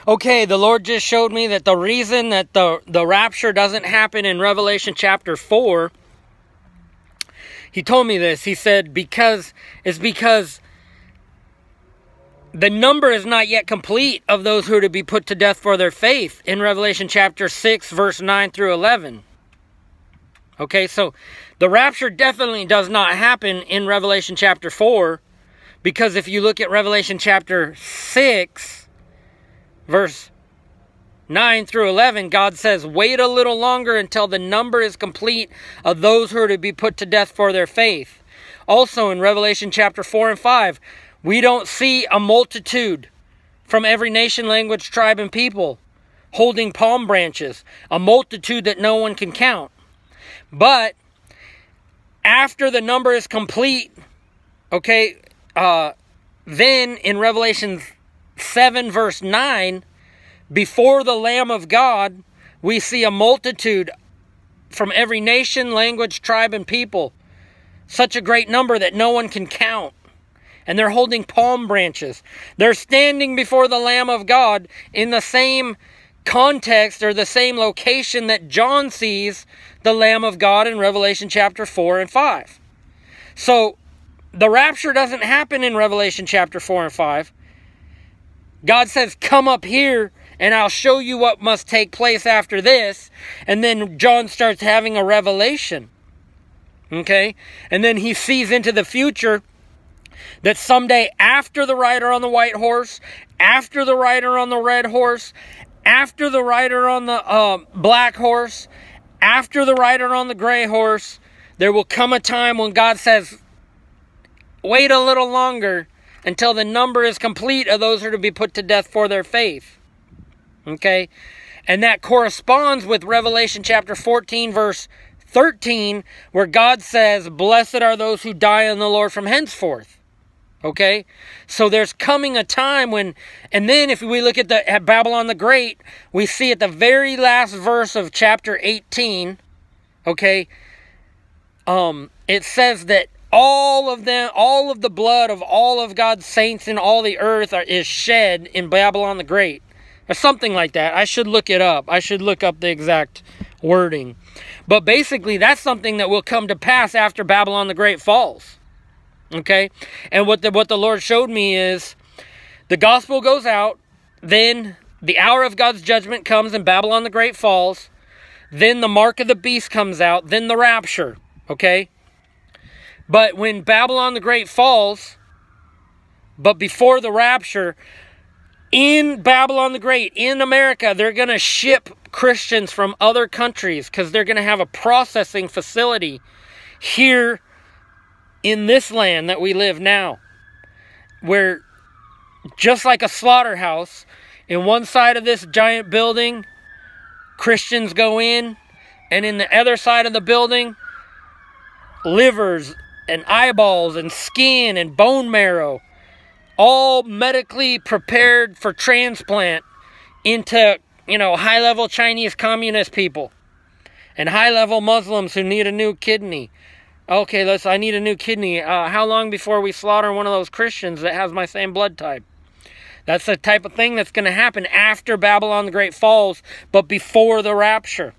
Okay, the Lord just showed me that the reason that the rapture doesn't happen in Revelation chapter 4, he told me this. He said, because the number is not yet complete of those who are to be put to death for their faith in Revelation chapter 6, verse 9 through 11. Okay, so the rapture definitely does not happen in Revelation chapter 4, because if you look at Revelation chapter 6, verse 9 through 11, God says, wait a little longer until the number is complete of those who are to be put to death for their faith. Also in Revelation chapter 4 and 5, we don't see a multitude from every nation, language, tribe, and people holding palm branches, a multitude that no one can count. But after the number is complete, okay, then in Revelation 7 verse 9, before the Lamb of God, we see a multitude from every nation, language, tribe, and people. Such a great number that no one can count. And they're holding palm branches. They're standing before the Lamb of God in the same context or the same location that John sees the Lamb of God in Revelation chapter 4 and 5. So the rapture doesn't happen in Revelation chapter 4 and 5. God says, come up here and I'll show you what must take place after this. And then John starts having a revelation. Okay? And then he sees into the future that someday after the rider on the white horse, after the rider on the red horse, after the rider on the black horse, after the rider on the gray horse, there will come a time when God says, wait a little longer until the number is complete of those who are to be put to death for their faith. Okay? And that corresponds with Revelation chapter 14, verse 13, where God says, blessed are those who die in the Lord from henceforth. Okay? So there's coming a time when, and then if we look at Babylon the Great, we see at the very last verse of chapter 18, okay, it says that all of the blood of all of God's saints in all the earth is shed in Babylon the Great. Or something like that. I should look it up. I should look up the exact wording. But basically, that's something that will come to pass after Babylon the Great falls. Okay? And what the Lord showed me is, the gospel goes out, then the hour of God's judgment comes and Babylon the Great falls, then the mark of the beast comes out, then the rapture. Okay? But when Babylon the Great falls, but before the rapture, in Babylon the Great, in America, they're going to ship Christians from other countries because they're going to have a processing facility here in this land that we live now, where just like a slaughterhouse, in one side of this giant building, Christians go in, and in the other side of the building, livers and eyeballs and skin and bone marrow, all medically prepared for transplant into, high-level Chinese communist people and high-level Muslims who need a new kidney. Okay, I need a new kidney. How long before we slaughter one of those Christians that has my same blood type? That's the type of thing that's going to happen after Babylon the Great falls, but before the rapture.